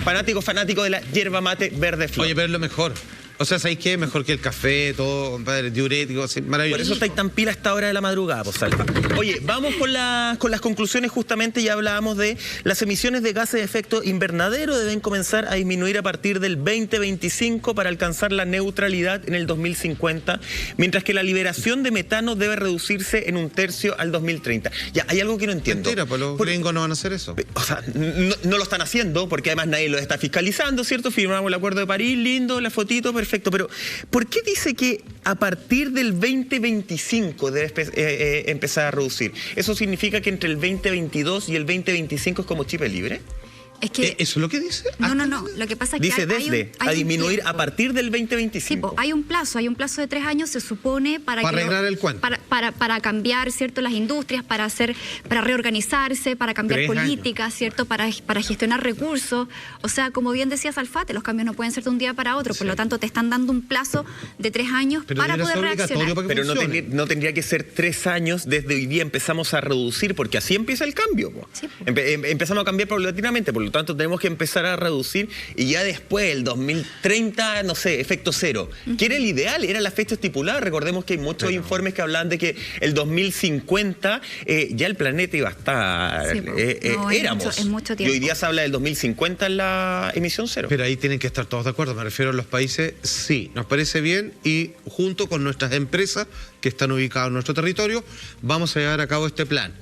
fanático de la yerba mate verde flor. Oye, pero es lo mejor. O sea, ¿sabéis qué? Mejor que el café, todo, compadre, diurético, así, maravilloso. Por eso estáis tan pila a esta hora de la madrugada, pues, Salva. Oye, vamos con las conclusiones. Justamente ya hablábamos de las emisiones de gases de efecto invernadero deben comenzar a disminuir a partir del 2025 para alcanzar la neutralidad en el 2050, mientras que la liberación de metano debe reducirse en 1/3 al 2030. Ya, hay algo que no entiendo. Mentira, pues los gringos no van a hacer eso. O sea, no lo están haciendo porque además nadie lo está fiscalizando, ¿cierto? Firmamos el Acuerdo de París, lindo, la fotito, perfecto, pero ¿por qué dice que a partir del 2025 debe empezar a reducir? ¿Eso significa que entre el 2022 y el 2025 es como chip libre? Es que, ¿eso es lo que dice? No. Lo que pasa es que dice a disminuir a partir del 2025. Sí, hay un plazo de 3 años, se supone, para arreglar el cuento. Para cambiar, ¿cierto?, las industrias, para reorganizarse, para cambiar políticas, ¿cierto?, para gestionar recursos. O sea, como bien decía Salfate, los cambios no pueden ser de un día para otro, por lo tanto te están dando un plazo de 3 años para poder reaccionar. Pero no tendría que ser 3 años desde hoy día empezamos a reducir, porque así empieza el cambio. Sí, empezamos a cambiar paulatinamente, por lo tanto tenemos que empezar a reducir y ya después, el 2030, no sé, efecto cero. Que era el ideal, era la fecha estipulada. Recordemos que hay muchos informes que hablan de que el 2050 ya el planeta iba a estar... éramos. Es mucho tiempo. Y hoy día se habla del 2050 en la emisión cero. Pero ahí tienen que estar todos de acuerdo. Me refiero a los países, sí, nos parece bien y junto con nuestras empresas que están ubicadas en nuestro territorio, vamos a llevar a cabo este plan.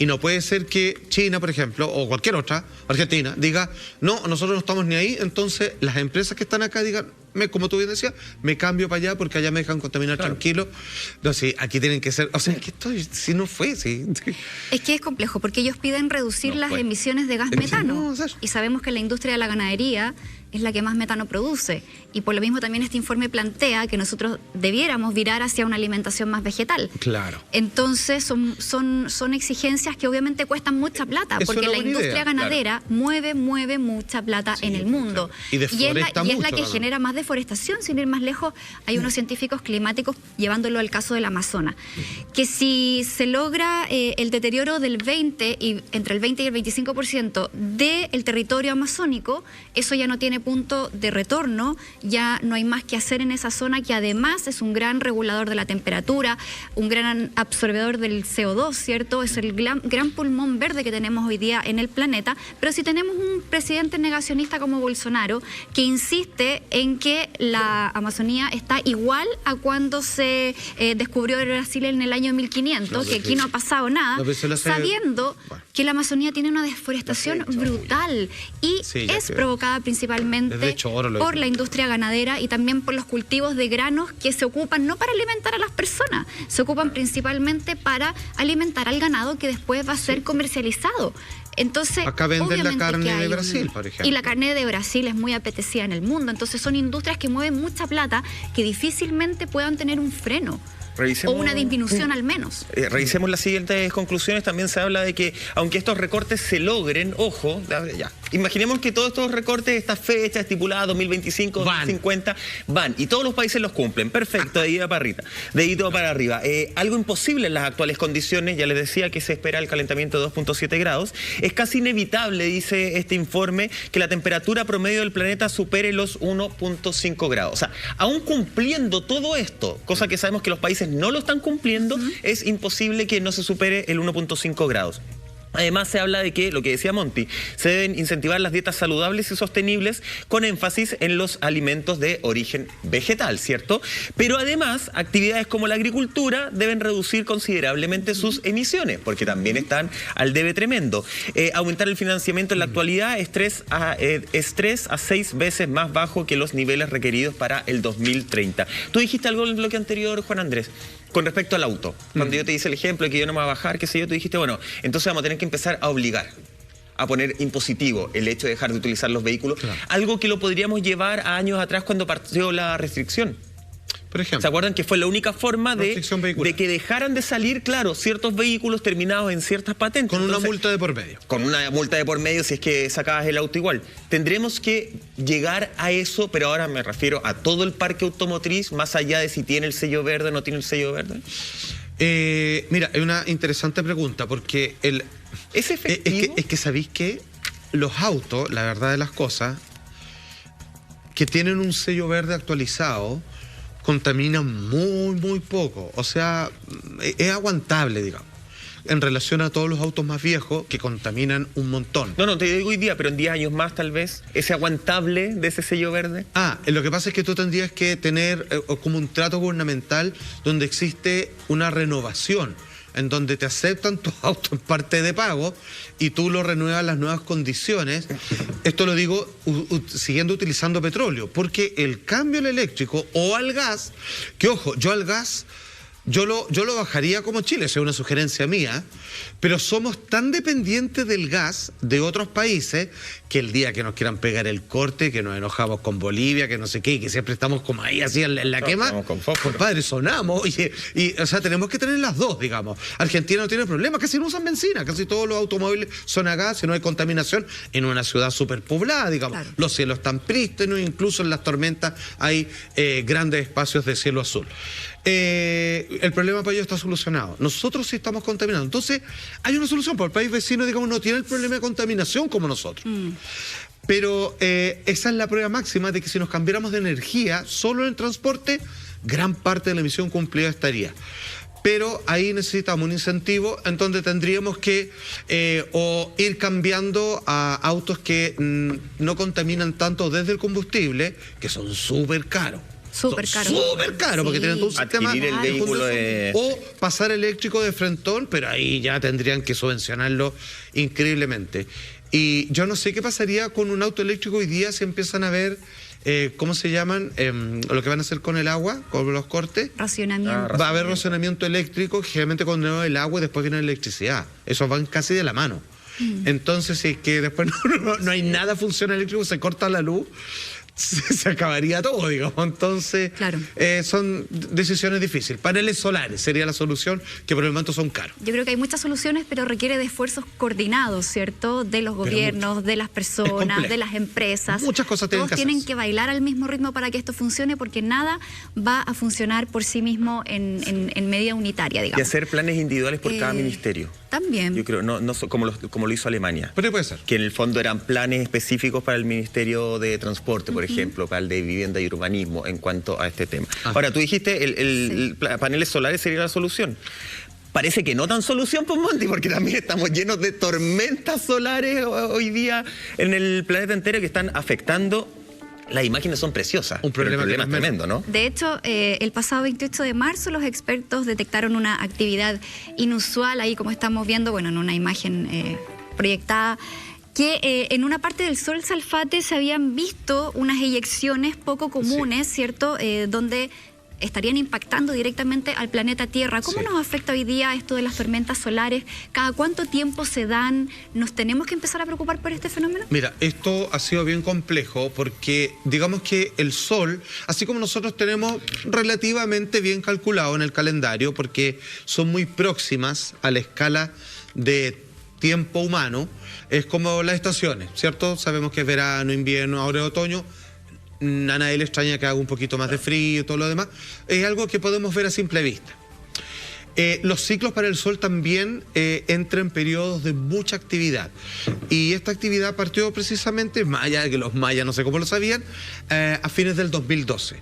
Y no puede ser que China, por ejemplo, o cualquier otra, Argentina, diga, no, nosotros no estamos ni ahí, entonces las empresas que están acá digan, como tú bien decías, me cambio para allá porque allá me dejan contaminar tranquilo. No, sí, aquí tienen que ser, o sea, es que esto si no fue, sí. Es que es complejo, porque ellos piden reducir las emisiones de gas metano, y sabemos que la industria de la ganadería es la que más metano produce, y por lo mismo también este informe plantea que nosotros debiéramos virar hacia una alimentación más vegetal. Claro. Entonces son exigencias que obviamente cuestan mucha plata, porque la industria ganadera mueve mucha plata en el mundo. Claro. Y es la que genera más deforestación. Sin ir más lejos, hay unos científicos climáticos, llevándolo al caso del Amazonas, que si se logra el deterioro del entre el 20 y el 25% del territorio amazónico, eso ya no tiene punto de retorno, ya no hay más que hacer en esa zona, que además es un gran regulador de la temperatura, un gran absorbedor del CO2, ¿cierto? Es el gran pulmón verde que tenemos hoy día en el planeta. Pero si tenemos un presidente negacionista como Bolsonaro, que insiste en que la Amazonía está igual a cuando se descubrió Brasil en el año 1500, que aquí no ha pasado nada, sabiendo que la Amazonía tiene una deforestación brutal y es provocada principalmente por la industria ganadera y también por los cultivos de granos que se ocupan no para alimentar a las personas, se ocupan principalmente para alimentar al ganado que después va a ser comercializado. Entonces, acá venden la carne de Brasil, por ejemplo. Y la carne de Brasil es muy apetecida en el mundo. Entonces son industrias que mueven mucha plata que difícilmente puedan tener un freno. O una disminución al menos. Revisemos las siguientes conclusiones. También se habla de que, aunque estos recortes se logren, ojo, ya, imaginemos que todos estos recortes, estas fechas estipuladas, 2025, 2050, van. Y todos los países los cumplen. Perfecto, de ida para arriba. Algo imposible en las actuales condiciones, ya les decía que se espera el calentamiento de 2.7 grados. Es casi inevitable, dice este informe, que la temperatura promedio del planeta supere los 1.5 grados. O sea, aún cumpliendo todo esto, cosa que sabemos que los países no lo están cumpliendo, es imposible que no se supere el 1.5 grados. Además se habla de que, lo que decía Monty, se deben incentivar las dietas saludables y sostenibles con énfasis en los alimentos de origen vegetal, ¿cierto? Pero además, actividades como la agricultura deben reducir considerablemente sus emisiones, porque también están al debe tremendo. Aumentar el financiamiento en la actualidad es 3 a 6 veces más bajo que los niveles requeridos para el 2030. Tú dijiste algo en el bloque anterior, Juan Andrés, con respecto al auto. Cuando yo te hice el ejemplo de que yo no me voy a bajar, qué sé yo, tú dijiste, bueno, entonces vamos a tener que empezar a obligar, a poner impositivo el hecho de dejar de utilizar los vehículos. Claro. Algo que lo podríamos llevar a años atrás cuando partió la restricción. Por ejemplo, ¿se acuerdan que fue la única forma de que dejaran de salir, claro, ciertos vehículos terminados en ciertas patentes? Con una multa de por medio. Con una multa de por medio si es que sacabas el auto igual. Tendremos que llegar a eso, pero ahora me refiero a todo el parque automotriz, más allá de si tiene el sello verde o no tiene el sello verde. Mira, es una interesante pregunta, porque ¿es efectivo? Es que sabéis que los autos, la verdad de las cosas, que tienen un sello verde actualizado contaminan muy poco. O sea, es aguantable, digamos, en relación a todos los autos más viejos que contaminan un montón. No te digo hoy día, pero en 10 años más tal vez, ese aguantable de ese sello verde. Lo que pasa es que tú tendrías que tener como un trato gubernamental donde existe una renovación, en donde te aceptan tus autos en parte de pago y tú lo renuevas las nuevas condiciones. Esto lo digo siguiendo utilizando petróleo, porque el cambio al eléctrico o al gas, que ojo, yo al gas... Yo lo bajaría como Chile, esa es una sugerencia mía, pero somos tan dependientes del gas de otros países que el día que nos quieran pegar el corte, que nos enojamos con Bolivia, que no sé qué, y que siempre estamos como ahí así en la quema, compadre, sonamos, o sea, tenemos que tener las dos, digamos. Argentina no tiene problema, casi no usan benzina, casi todos los automóviles son a gas, y no hay contaminación en una ciudad superpoblada, digamos. Claro. Los cielos están prístinos, incluso en las tormentas hay grandes espacios de cielo azul. El problema para ellos está solucionado. Nosotros sí estamos contaminando. Entonces, hay una solución, porque el país vecino, digamos, no tiene el problema de contaminación como nosotros. Pero esa es la prueba máxima de que si nos cambiáramos de energía solo en el transporte, gran parte de la emisión cumplida estaría. Pero ahí necesitamos un incentivo en donde tendríamos que o ir cambiando a autos que no contaminan tanto desde el combustible, que son súper caros. Súper caro, porque tienen todo un sistema. Adquirir el vehículo o pasar eléctrico de frentón, pero ahí ya tendrían que subvencionarlo increíblemente. Y yo no sé qué pasaría con un auto eléctrico hoy día si empiezan a ver, ¿cómo se llaman? Lo que van a hacer con el agua, con los cortes. Racionamiento. Va a haber racionamiento eléctrico, generalmente cuando el agua y después viene la electricidad. Eso van casi de la mano. Entonces, si es que después no hay nada funciona eléctrico, se corta la luz, se acabaría todo, digamos. Entonces, claro. Son decisiones difíciles. Paneles solares sería la solución, que por el momento son caros. Yo creo que hay muchas soluciones, pero requiere de esfuerzos coordinados, ¿cierto? De los gobiernos, de las personas, de las empresas. Muchas cosas tienen que hacerse. Todos tienen que bailar al mismo ritmo para que esto funcione, porque nada va a funcionar por sí mismo en medida unitaria, digamos. Y hacer planes individuales por cada ministerio. También. Yo creo, no como lo hizo Alemania. Pero puede ser. Que en el fondo eran planes específicos para el Ministerio de Transporte, por ejemplo, para el de Vivienda y Urbanismo, en cuanto a este tema. Ahora, tú dijiste, el paneles solares sería la solución. Parece que no tan solución, pues, Monty, porque también estamos llenos de tormentas solares hoy día en el planeta entero que están afectando. Las imágenes son preciosas. Un problema tremendo, ¿no? De hecho, el pasado 28 de marzo los expertos detectaron una actividad inusual, ahí como estamos viendo, bueno, en una imagen proyectada, que en una parte del Sol Salfate se habían visto unas eyecciones poco comunes, ¿cierto? Donde estarían impactando directamente al planeta Tierra. ¿Cómo nos afecta hoy día esto de las tormentas solares? ¿Cada cuánto tiempo se dan? ¿Nos tenemos que empezar a preocupar por este fenómeno? Mira, esto ha sido bien complejo porque digamos que el Sol, así como nosotros tenemos relativamente bien calculado en el calendario, porque son muy próximas a la escala de tiempo humano, es como las estaciones, ¿cierto? Sabemos que es verano, invierno, ahora es otoño. A nadie le extraña que haga un poquito más de frío y todo lo demás. Es algo que podemos ver a simple vista. Los ciclos para el Sol también entran en periodos de mucha actividad. Y esta actividad partió precisamente, más allá de que los mayas no sé cómo lo sabían, a fines del 2012.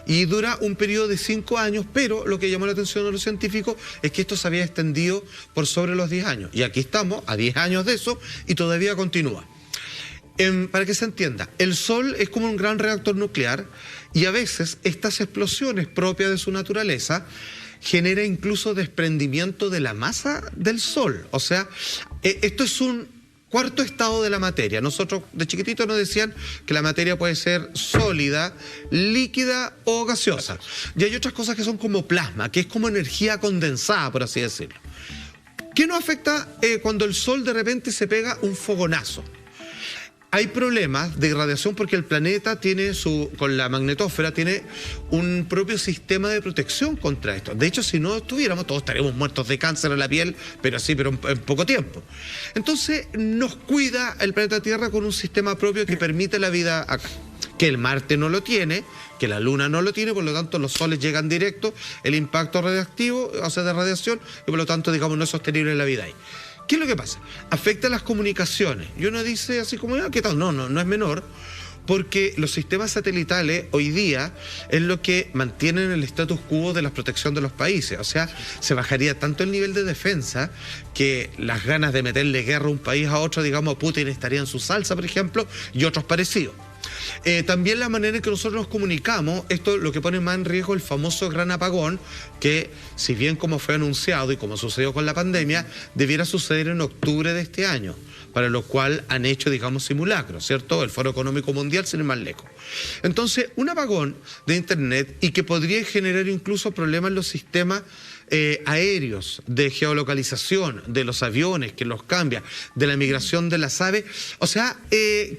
Y dura un periodo de 5 años, pero lo que llamó la atención de los científicos es que esto se había extendido por sobre los 10 años. Y aquí estamos, a 10 años de eso, y todavía continúa. Para que se entienda, el Sol es como un gran reactor nuclear y a veces estas explosiones propias de su naturaleza genera incluso desprendimiento de la masa del Sol. O sea, esto es un cuarto estado de la materia. Nosotros de chiquititos nos decían que la materia puede ser sólida, líquida o gaseosa. Y hay otras cosas que son como plasma, que es como energía condensada, por así decirlo. ¿Qué nos afecta cuando el Sol de repente se pega un fogonazo? Hay problemas de irradiación porque el planeta tiene con la magnetosfera tiene un propio sistema de protección contra esto. De hecho, si no estuviéramos, todos estaríamos muertos de cáncer en la piel, pero en poco tiempo. Entonces, nos cuida el planeta Tierra con un sistema propio que permite la vida acá. Que el Marte no lo tiene, que la Luna no lo tiene, por lo tanto los soles llegan directo, el impacto radioactivo, o sea, de radiación, y por lo tanto, digamos, no es sostenible la vida ahí. ¿Qué es lo que pasa? Afecta las comunicaciones. Y uno dice así como, ¿qué tal? No es menor, porque los sistemas satelitales hoy día es lo que mantienen el status quo de la protección de los países. O sea, se bajaría tanto el nivel de defensa que las ganas de meterle guerra a un país a otro, digamos, Putin estaría en su salsa, por ejemplo, y otros parecidos. También la manera en que nosotros nos comunicamos, esto lo que pone más en riesgo el famoso gran apagón, que si bien como fue anunciado y como sucedió con la pandemia, debiera suceder en octubre de este año, para lo cual han hecho, digamos, simulacros, ¿cierto? El Foro Económico Mundial, sin ir más lejos. Entonces, un apagón de Internet y que podría generar incluso problemas en los sistemas aéreos, de geolocalización, de los aviones, que los cambia, de la migración de las aves, o sea,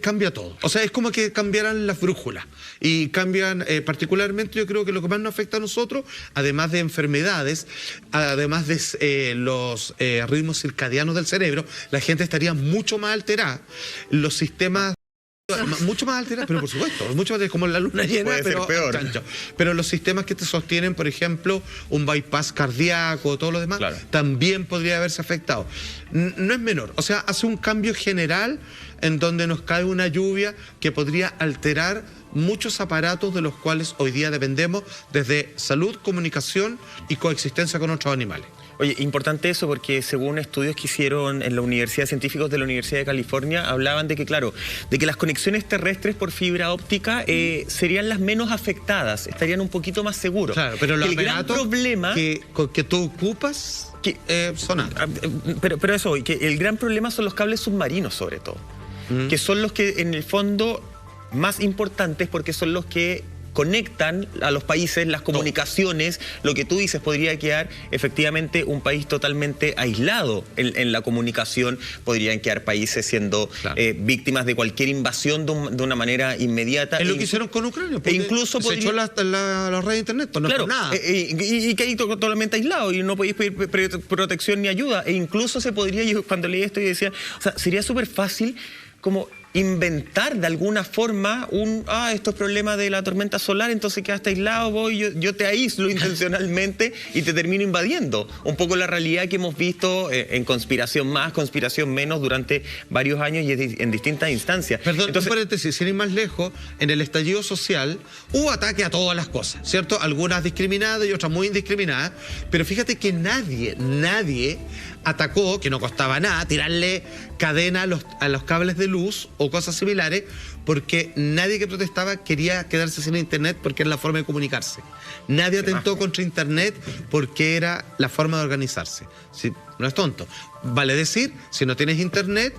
cambia todo. O sea, es como que cambiaran las brújulas y cambian, particularmente yo creo que lo que más nos afecta a nosotros, además de enfermedades, además de los ritmos circadianos del cerebro, la gente estaría mucho más alterada, los sistemas... Mucho más alterada, pero por supuesto, mucho más como la luna llena, pero peor. Chancho. Pero los sistemas que te sostienen, por ejemplo, un bypass cardíaco, todo lo demás, claro, también podría haberse afectado. No es menor, o sea, hace un cambio general en donde nos cae una lluvia que podría alterar muchos aparatos de los cuales hoy día dependemos, desde salud, comunicación y coexistencia con otros animales. Oye, importante eso porque según estudios que hicieron en la Universidad, científicos de la Universidad de California, hablaban de que, claro, de que las conexiones terrestres por fibra óptica serían las menos afectadas, estarían un poquito más seguros. Claro, pero los el gran problema que tú ocupas son altos. Pero eso, que el gran problema son los cables submarinos, sobre todo, que son los que en el fondo más importantes porque son los que conectan a los países, las comunicaciones, lo que tú dices, podría quedar efectivamente un país totalmente aislado en la comunicación, podrían quedar países siendo víctimas de cualquier invasión de una manera inmediata. Es lo que hicieron con Ucrania, e incluso se echó la red de internet, pues no claro, fue nada. Y que ahí totalmente aislado y no podéis pedir protección ni ayuda, e incluso se podría, yo cuando leí esto y decía, o sea, sería súper fácil como inventar de alguna forma estos problemas de la tormenta solar, entonces quedaste aislado, yo te aíslo intencionalmente y te termino invadiendo. Un poco la realidad que hemos visto en conspiración más, conspiración menos durante varios años y en distintas instancias. Perdón, entonces, un paréntesis, sin ir más lejos, en el estallido social hubo ataque a todas las cosas, ¿cierto? Algunas discriminadas y otras muy indiscriminadas, pero fíjate que nadie atacó, que no costaba nada, tirarle cadena a los cables de luz o cosas similares, porque nadie que protestaba quería quedarse sin internet porque era la forma de comunicarse. Nadie atentó contra internet porque era la forma de organizarse. Sí, no es tonto. Vale decir, si no tienes internet,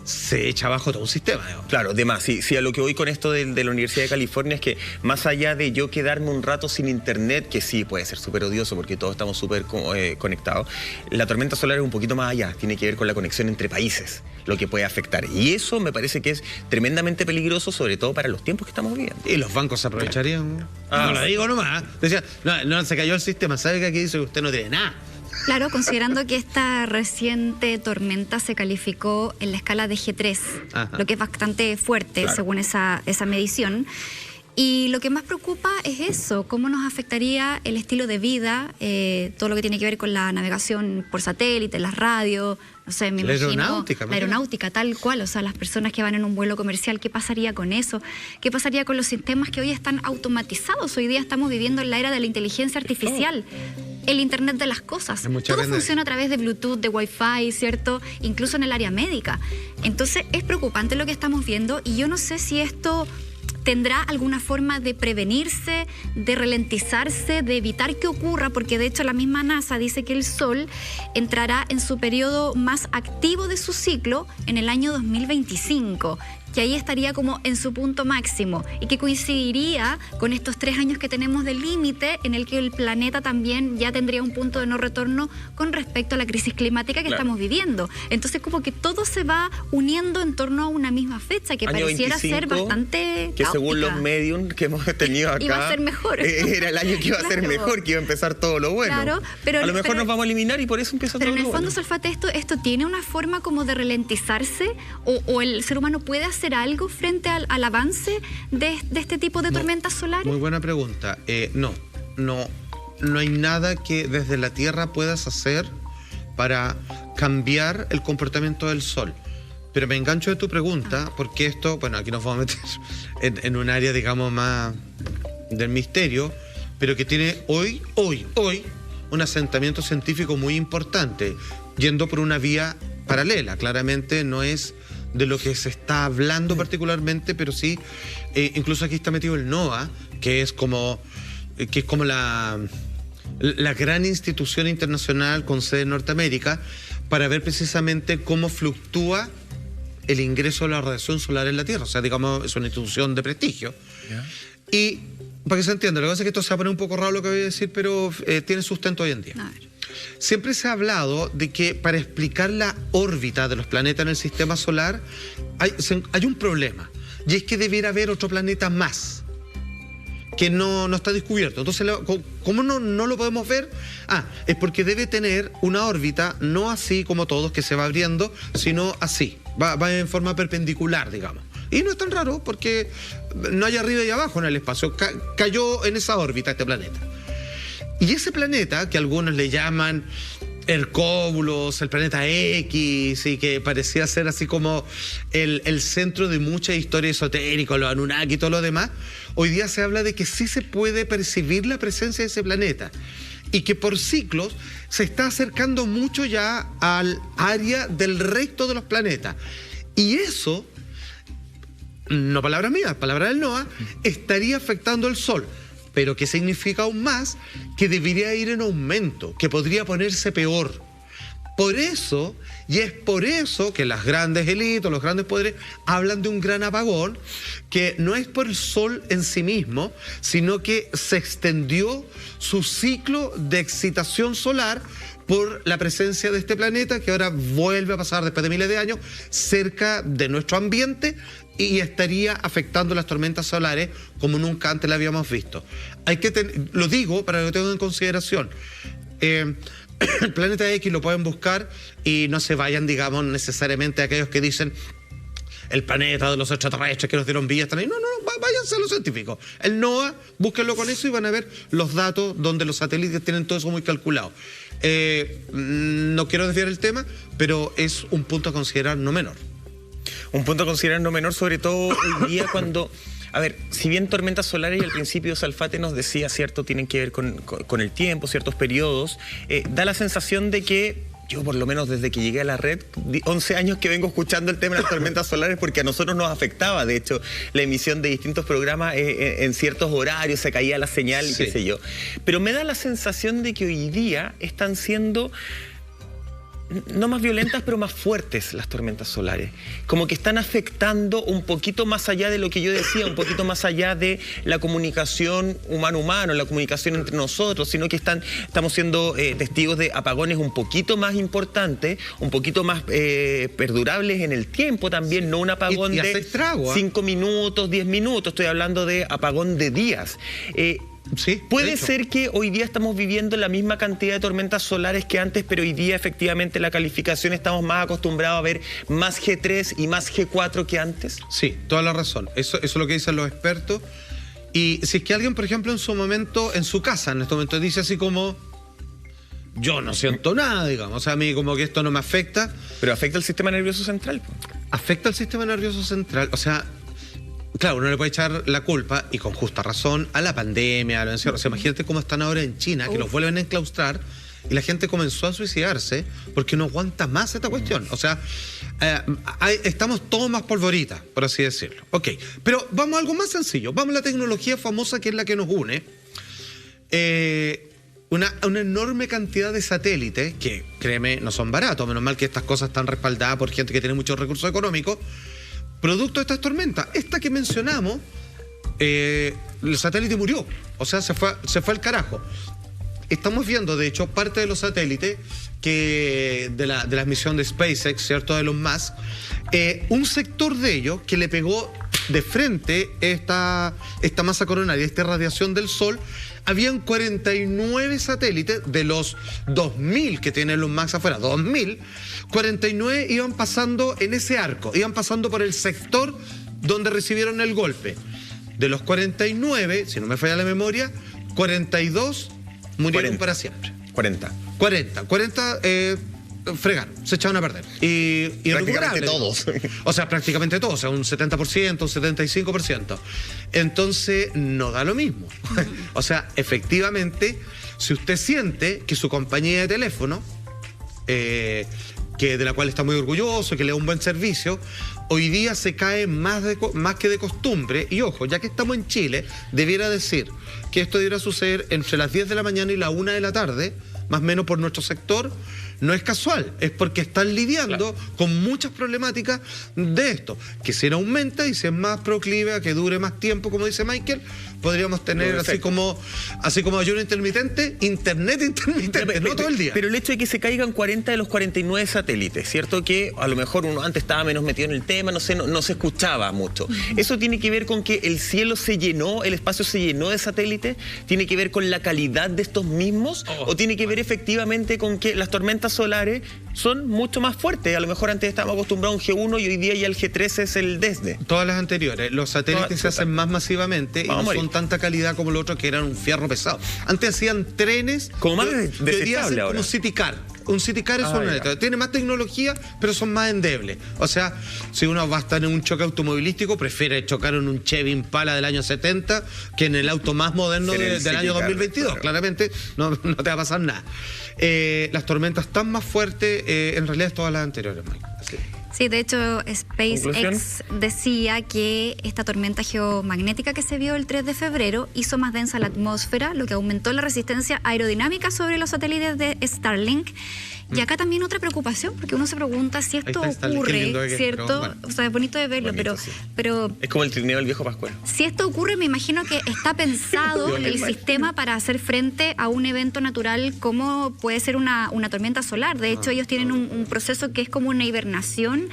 se echa abajo todo un sistema. Claro, además, sí, a lo que voy con esto de la Universidad de California es que más allá de yo quedarme un rato sin internet, que sí puede ser súper odioso porque todos estamos súper conectados, la tormenta solar es un poquito más allá, tiene que ver con la conexión entre países, lo que puede afectar. Y eso me parece que es tremendamente peligroso, sobre todo para los tiempos que estamos viviendo. Y los bancos se aprovecharían. No lo digo nomás. Decía, no, se cayó el sistema, ¿sabe que aquí dice que usted no tiene nada? Claro, considerando que esta reciente tormenta se calificó en la escala de G3, lo que es bastante fuerte según esa medición. Y lo que más preocupa es eso, cómo nos afectaría el estilo de vida, todo lo que tiene que ver con la navegación por satélite, las radios, no sé, me imagino. La aeronáutica, tal cual, o sea, las personas que van en un vuelo comercial, ¿qué pasaría con eso? ¿Qué pasaría con los sistemas que hoy están automatizados? Hoy día estamos viviendo en la era de la inteligencia artificial. El Internet de las cosas. Todo funciona a través de Bluetooth, de Wi-Fi, ¿cierto? Incluso en el área médica. Entonces, es preocupante lo que estamos viendo y yo no sé si esto tendrá alguna forma de prevenirse, de ralentizarse, de evitar que ocurra, porque de hecho la misma NASA dice que el Sol entrará en su periodo más activo de su ciclo en el año 2025. Que ahí estaría como en su punto máximo y que coincidiría con estos 3 años que tenemos de límite en el que el planeta también ya tendría un punto de no retorno con respecto a la crisis climática que estamos viviendo. Entonces como que todo se va uniendo en torno a una misma fecha que año pareciera 25, ser bastante que según los mediums que hemos tenido acá iba a ser mejor. Era el año que iba a ser mejor, que iba a empezar todo lo bueno. Claro, pero a lo mejor nos vamos a eliminar y por eso empieza todo lo bueno. Pero en el fondo, Solfate, esto tiene una forma como de ralentizarse o el ser humano puede hacer algo frente al avance de este tipo de tormentas solares? Muy buena pregunta. No hay nada que desde la Tierra puedas hacer para cambiar el comportamiento del Sol. Pero me engancho de tu pregunta, porque esto, bueno, aquí nos vamos a meter en un área, digamos, más del misterio, pero que tiene hoy un asentamiento científico muy importante, yendo por una vía paralela. Claramente no es de lo que se está hablando particularmente, pero sí, incluso aquí está metido el NOAA, que es como la gran institución internacional con sede en Norteamérica, para ver precisamente cómo fluctúa el ingreso de la radiación solar en la Tierra. O sea, digamos, es una institución de prestigio. ¿Ya? Y para que se entienda, lo que pasa es que esto se va a poner un poco raro lo que voy a decir, pero tiene sustento hoy en día. A ver. Siempre se ha hablado de que para explicar la órbita de los planetas en el sistema solar hay un problema, y es que debiera haber otro planeta más que no está descubierto. Entonces, ¿cómo no lo podemos ver? Es porque debe tener una órbita no así como todos, que se va abriendo, sino así, va en forma perpendicular, digamos. Y no es tan raro porque no hay arriba y abajo en el espacio, cayó en esa órbita este planeta. Y ese planeta, que algunos le llaman Hercóbulos, el planeta X, y que parecía ser así como el centro de mucha historia esotérica, los Anunnaki y todo lo demás, hoy día se habla de que sí se puede percibir la presencia de ese planeta y que por ciclos se está acercando mucho ya al área del resto de los planetas. Y eso, no palabras mías, palabras del NOAA, estaría afectando el Sol. Pero que significa aún más que debería ir en aumento, que podría ponerse peor. Por eso, y es por eso que las grandes élites, los grandes poderes, hablan de un gran apagón, que no es por el Sol en sí mismo, sino que se extendió su ciclo de excitación solar por la presencia de este planeta, que ahora vuelve a pasar después de miles de años cerca de nuestro ambiente, y estaría afectando las tormentas solares como nunca antes la habíamos visto. Lo digo para que lo tengan en consideración. El planeta X lo pueden buscar y no se vayan, digamos, necesariamente a aquellos que dicen el planeta de los extraterrestres que nos dieron vida. Están ahí. No, váyanse a los científicos. El NOAA, búsquenlo con eso y van a ver los datos donde los satélites tienen todo eso muy calculado. No quiero desviar el tema, pero es un punto a considerar no menor. Un punto a considerar no menor, sobre todo hoy día cuando... A ver, si bien tormentas solares y al principio Salfate nos decía, cierto, tienen que ver con el tiempo, ciertos periodos, da la sensación de que, yo por lo menos desde que llegué a la red, 11 años que vengo escuchando el tema de las tormentas solares, porque a nosotros nos afectaba, de hecho, la emisión de distintos programas en ciertos horarios, se caía la señal y qué sé yo. Pero me da la sensación de que hoy día están siendo... no más violentas, pero más fuertes las tormentas solares. Como que están afectando un poquito más allá de lo que yo decía, un poquito más allá de la comunicación humano-humano, la comunicación entre nosotros, sino que estamos siendo testigos de apagones un poquito más importantes, un poquito más perdurables en el tiempo también, no un apagón de 5 minutos, 10 minutos, estoy hablando de apagón de días. Sí, puede ser que hoy día estamos viviendo la misma cantidad de tormentas solares que antes, pero hoy día efectivamente la calificación estamos más acostumbrados a ver más G3 y más G4 que antes. Sí, toda la razón. Eso es lo que dicen los expertos. Y si es que alguien, por ejemplo, en su momento, en su casa, en este momento dice así como... yo no siento nada, digamos. O sea, a mí como que esto no me afecta. Pero afecta al sistema nervioso central. Afecta al sistema nervioso central. O sea... claro, uno le puede echar la culpa, y con justa razón, a la pandemia, a los encierros. O sea, imagínate cómo están ahora en China, que los vuelven a enclaustrar, y la gente comenzó a suicidarse porque no aguanta más esta cuestión. O sea, estamos todos más polvoritas, por así decirlo. Ok, pero vamos a algo más sencillo. Vamos a la tecnología famosa que es la que nos une. Una enorme cantidad de satélites, que, créeme, no son baratos. Menos mal que estas cosas están respaldadas por gente que tiene muchos recursos económicos. Producto de estas tormentas. Esta que mencionamos, el satélite murió. O sea, se fue al carajo. Estamos viendo, de hecho, parte de los satélites de la misión de SpaceX, ¿cierto? De Elon Musk. Un sector de ellos que le pegó de frente esta masa coronaria, esta radiación del Sol. Habían 49 satélites de los 2.000 que tiene Elon Musk afuera, 2.000, 49 iban pasando en ese arco, iban pasando por el sector donde recibieron el golpe. De los 49, si no me falla la memoria, 42 murieron para siempre. 40 fregaron, se echaron a perder. Y prácticamente todos. O sea, prácticamente todos, o sea, un 70%, un 75%. Entonces, no da lo mismo. O sea, efectivamente, si usted siente que su compañía de teléfono, que de la cual está muy orgulloso, que le da un buen servicio, hoy día se cae más que de costumbre, y ojo, ya que estamos en Chile, debiera decir que esto debiera suceder entre las 10 de la mañana y la 1 de la tarde, más o menos por nuestro sector. No es casual, es porque están lidiando con muchas problemáticas de esto, que si no aumenta y si es más proclive a que dure más tiempo, como dice Michael, podríamos tener así como ayuno intermitente, internet intermitente, no todo el día. Pero el hecho de que se caigan 40 de los 49 satélites, ¿cierto? Que a lo mejor uno antes estaba menos metido en el tema, no sé, no se escuchaba mucho. ¿Eso tiene que ver con que el cielo se llenó, el espacio se llenó de satélites? ¿Tiene que ver con la calidad de estos mismos? ¿O tiene que ver efectivamente con que las tormentas solares son mucho más fuertes? A lo mejor antes estábamos acostumbrados a un G1 y hoy día ya el G13 es el DESNE. Todas las anteriores. Los satélites se hacen más masivamente y no son tanta calidad como los otros que eran un fierro pesado. Antes hacían trenes como más desechable ahora. Como City Car. Un City Car es tiene más tecnología, pero son más endebles. O sea, si uno va a estar en un choque automovilístico, prefiere chocar en un Chevy Impala del año 70 que en el auto más moderno del año 2022. Claro. Claramente no te va a pasar nada. Las tormentas están más fuertes, en realidad, todas las anteriores, Mike. Así. Sí, de hecho, SpaceX decía que esta tormenta geomagnética que se vio el 3 de febrero hizo más densa la atmósfera, lo que aumentó la resistencia aerodinámica sobre los satélites de Starlink. Y acá también otra preocupación, porque uno se pregunta si esto ocurre, ¿cierto? Bueno, o sea, es bonito de verlo, bonito, pero... Es como el trineo del viejo Pascual. Si esto ocurre, me imagino que está pensado el sistema para hacer frente a un evento natural como puede ser una tormenta solar. De hecho, ellos tienen un proceso que es como una hibernación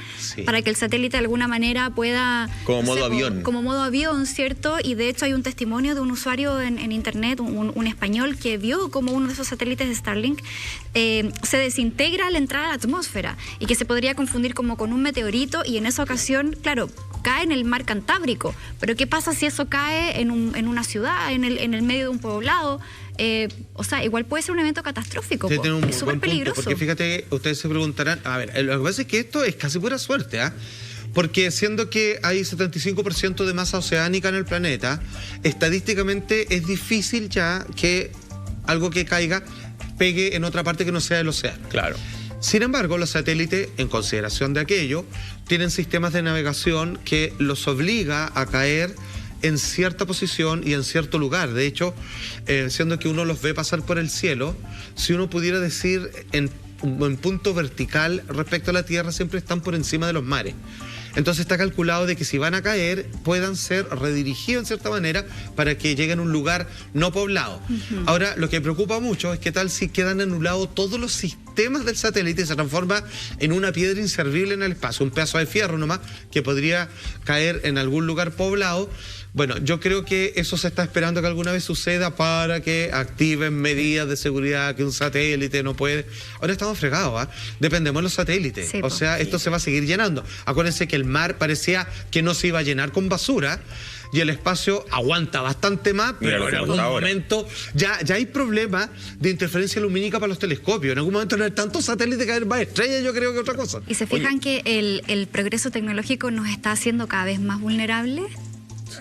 para que el satélite de alguna manera pueda... Como modo avión. Como modo avión, ¿cierto? Y de hecho hay un testimonio de un usuario en internet, un español, que vio como uno de esos satélites de Starlink se desintegra al entrar a la atmósfera y que se podría confundir como con un meteorito, y en esa ocasión, claro, cae en el mar Cantábrico. Pero ¿qué pasa si eso cae en una ciudad, en el medio de un poblado? O sea, igual puede ser un evento catastrófico. Es súper peligroso. Porque fíjate, ustedes se preguntarán, a ver, lo que pasa es que esto es casi pura suerte, ¿ah? Porque siendo que hay 75% de masa oceánica en el planeta, estadísticamente es difícil ya que algo que caiga pegue en otra parte que no sea el océano. Claro. Sin embargo, los satélites, en consideración de aquello, tienen sistemas de navegación que los obliga a caer en cierta posición y en cierto lugar. De hecho, siendo que uno los ve pasar por el cielo, si uno pudiera decir en punto vertical respecto a la Tierra, siempre están por encima de los mares. Entonces está calculado de que si van a caer, puedan ser redirigidos en cierta manera para que lleguen a un lugar no poblado. Ahora, lo que preocupa mucho es qué tal si quedan anulados todos los sistemas del satélite y se transforma en una piedra inservible en el espacio, un pedazo de fierro nomás que podría caer en algún lugar poblado. Bueno, yo creo que eso se está esperando que alguna vez suceda para que activen medidas de seguridad, que un satélite no puede. Ahora estamos fregados, dependemos de los satélites. Sí, o sea, esto se va a seguir llenando. Acuérdense que el mar parecía que no se iba a llenar con basura y el espacio aguanta bastante más, pero en algún momento ya hay problemas de interferencia lumínica para los telescopios. En algún momento no hay tantos satélites que hay más estrellas, yo creo, que otra cosa. ¿Y se fijan que el progreso tecnológico nos está haciendo cada vez más vulnerables?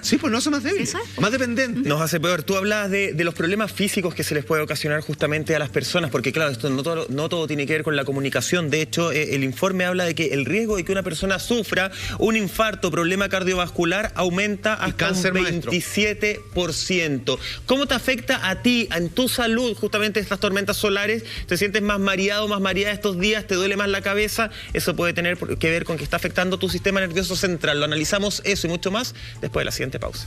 Sí, pues nos hace más débiles, más dependientes. Nos hace peor. Tú hablabas de los problemas físicos que se les puede ocasionar justamente a las personas, porque claro, esto no todo tiene que ver con la comunicación. De hecho, el informe habla de que el riesgo de que una persona sufra un infarto, problema cardiovascular, aumenta hasta un 27%. ¿Cómo te afecta a ti, en tu salud, justamente estas tormentas solares? ¿Te sientes más mareado, más mareada estos días? ¿Te duele más la cabeza? Eso puede tener que ver con que está afectando tu sistema nervioso central. Lo analizamos eso y mucho más después de la siguiente pausa.